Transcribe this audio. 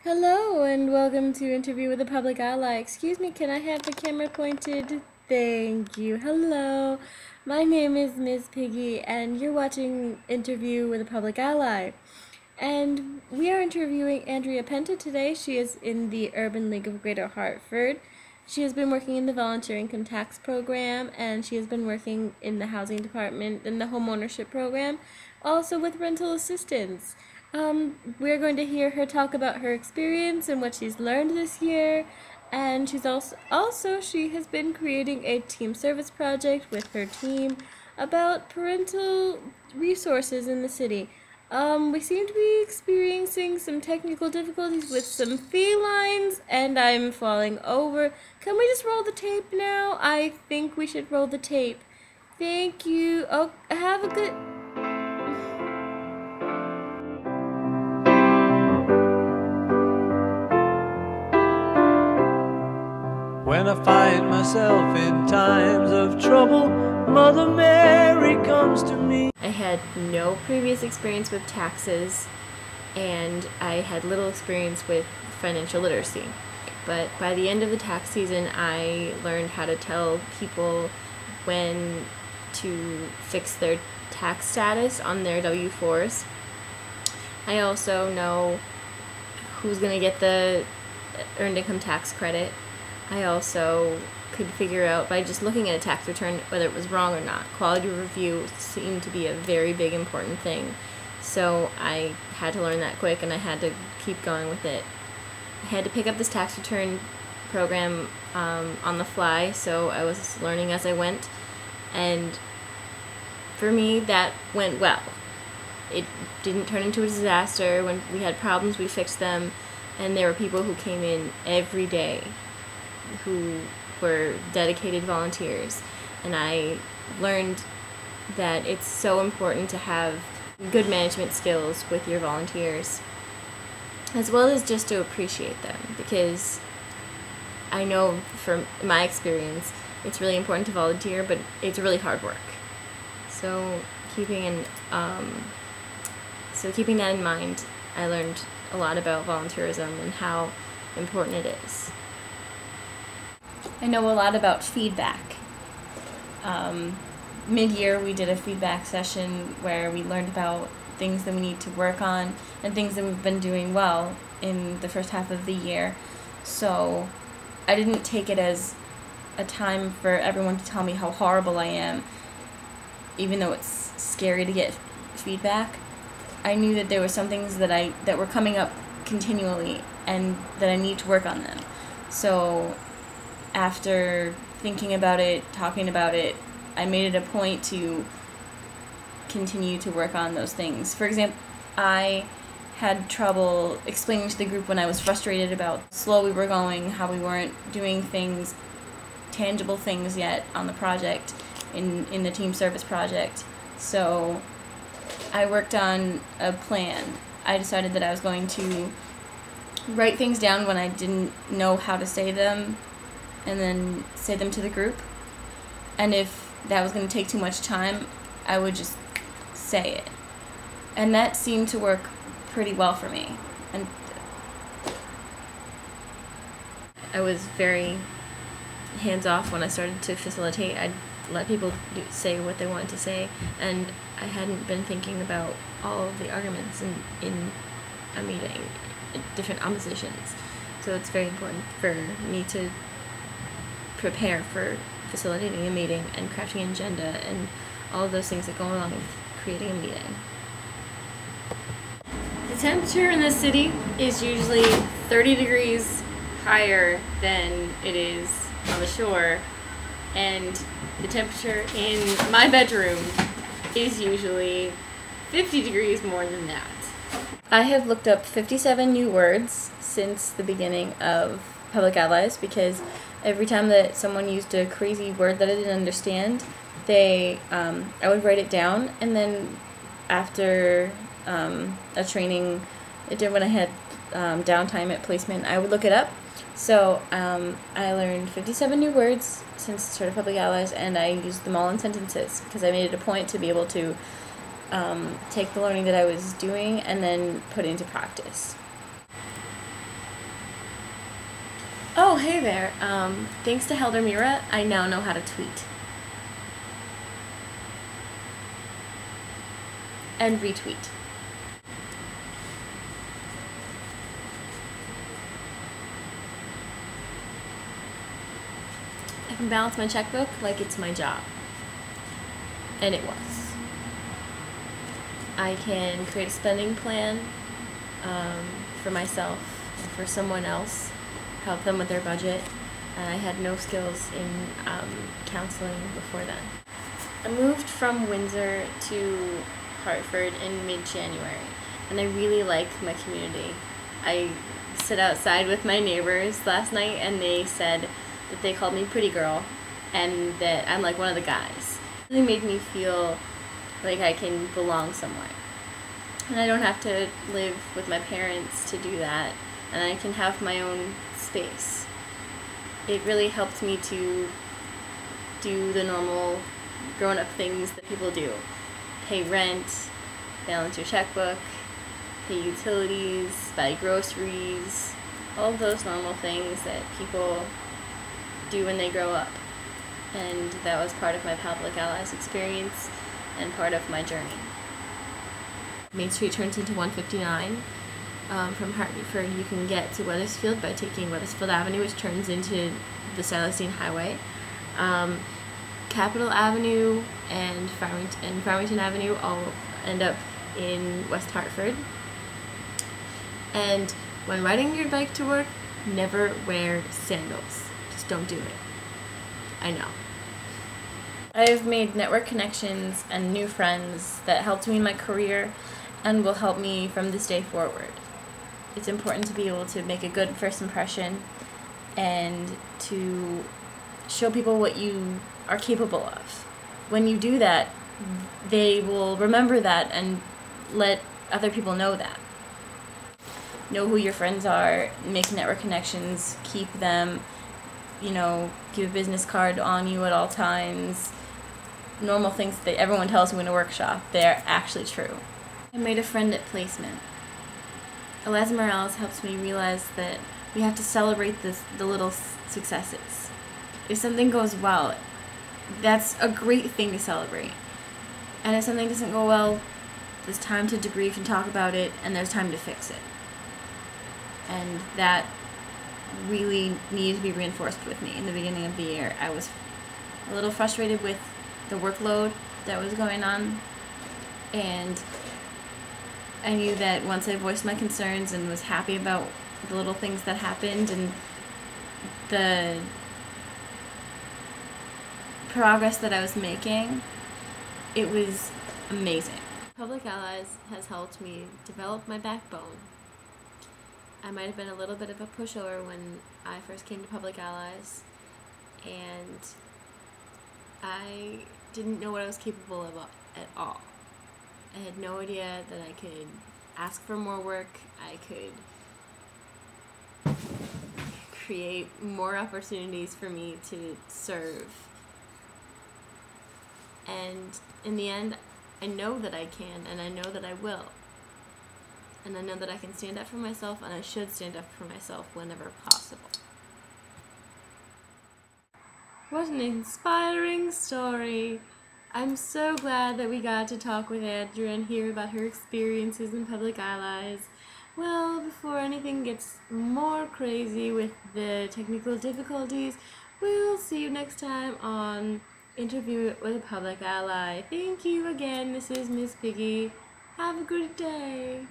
Hello and welcome to Interview with a Public Ally. Excuse me, can I have the camera pointed? Thank you. Hello, my name is Miss Piggy and you're watching Interview with a Public Ally. And we are interviewing Andrea Penta today. She is in the Urban League of Greater Hartford. She has been working in the volunteer income tax program, and she has been working in the housing department in the home ownership program, also with rental assistance. We're going to hear her talk about her experience and what she's learned this year, and she's also she has been creating a team service project with her team about parental resources in the city. We seem to be experiencing some technical difficulties with some felines, and I'm falling over. Can we just roll the tape now? I think we should roll the tape. Thank you. Oh, have a good... When I find myself in times of trouble, Mother Mary comes to me. I had no previous experience with taxes, and I had little experience with financial literacy. But by the end of the tax season, I learned how to tell people when to fix their tax status on their W-4s. I also know who's going to get the earned income tax credit. I also could figure out by just looking at a tax return whether it was wrong or not. Quality review seemed to be a very big important thing. So I had to learn that quick, and I had to keep going with it. I had to pick up this tax return program on the fly, so I was learning as I went. And for me, that went well. It didn't turn into a disaster. When we had problems, we fixed them. And there were people who came in every day who were dedicated volunteers, and I learned that it's so important to have good management skills with your volunteers, as well as just to appreciate them, because I know from my experience it's really important to volunteer, but it's really hard work. So keeping that in mind, I learned a lot about volunteerism and how important it is. I know a lot about feedback. Mid-year we did a feedback session where we learned about things that we need to work on and things that we've been doing well in the first half of the year. So I didn't take it as a time for everyone to tell me how horrible I am, even though it's scary to get feedback. I knew that there were some things that were coming up continually and that I need to work on them. So after thinking about it, talking about it, I made it a point to continue to work on those things. For example, I had trouble explaining to the group when I was frustrated about how slow we were going, how we weren't doing things, tangible things yet on the project, in the team service project. So I worked on a plan. I decided that I was going to write things down when I didn't know how to say them, and then say them to the group. And if that was going to take too much time, I would just say it. And that seemed to work pretty well for me. And I was very hands-off when I started to facilitate. I'd let people say what they wanted to say, and I hadn't been thinking about all of the arguments in a meeting, different oppositions. So it's very important for me to prepare for facilitating a meeting and crafting an agenda and all of those things that go along with creating a meeting. The temperature in the city is usually 30 degrees higher than it is on the shore, and the temperature in my bedroom is usually 50 degrees more than that. I have looked up 57 new words since the beginning of Public Allies, because every time that someone used a crazy word that I didn't understand, I would write it down, and then after a training when I had downtime at placement, I would look it up. So I learned 57 new words since the start of Public Allies, and I used them all in sentences because I made it a point to be able to take the learning that I was doing and then put it into practice. hey there. Thanks to Helder Mira, I now know how to tweet. And retweet. I can balance my checkbook like it's my job. And it was. I can create a spending plan for myself or for someone else, help them with their budget, and I had no skills in counseling before then. I moved from Windsor to Hartford in mid-January, and I really like my community. I sit outside with my neighbors last night, and they said that they called me pretty girl, and that I'm like one of the guys. It really made me feel like I can belong somewhere. And I don't have to live with my parents to do that, and I can have my own space. It really helped me to do the normal grown-up things that people do. Pay rent, balance your checkbook, pay utilities, buy groceries, all of those normal things that people do when they grow up. And that was part of my Public Allies experience and part of my journey. Main Street turns into 159. From Hartford, you can get to Wethersfield by taking Wethersfield Avenue, which turns into the Celestine Highway. Capitol Avenue and Farmington Avenue all end up in West Hartford. And when riding your bike to work, never wear sandals. Just don't do it. I know. I've made network connections and new friends that helped me in my career and will help me from this day forward. It's important to be able to make a good first impression and to show people what you are capable of. When you do that, they will remember that and let other people know that. Know who your friends are, make network connections, keep them, keep a business card on you at all times. Normal things that everyone tells you in a workshop, they're actually true. I made a friend at placement. Eliza Morales helps me realize that we have to celebrate the little successes. If something goes well, that's a great thing to celebrate. And if something doesn't go well, there's time to debrief and talk about it, and there's time to fix it. And that really needed to be reinforced with me in the beginning of the year. I was a little frustrated with the workload that was going on, and I knew that once I voiced my concerns and was happy about the little things that happened and the progress that I was making, it was amazing. Public Allies has helped me develop my backbone. I might have been a little bit of a pushover when I first came to Public Allies, and I didn't know what I was capable of at all. I had no idea that I could ask for more work, I could create more opportunities for me to serve. And in the end, I know that I can, and I know that I will. And I know that I can stand up for myself, and I should stand up for myself whenever possible. What an inspiring story! I'm so glad that we got to talk with Andrea and hear about her experiences in Public Allies. Well, before anything gets more crazy with the technical difficulties, we'll see you next time on Interview with a Public Ally. Thank you again. This is Miss Piggy. Have a good day.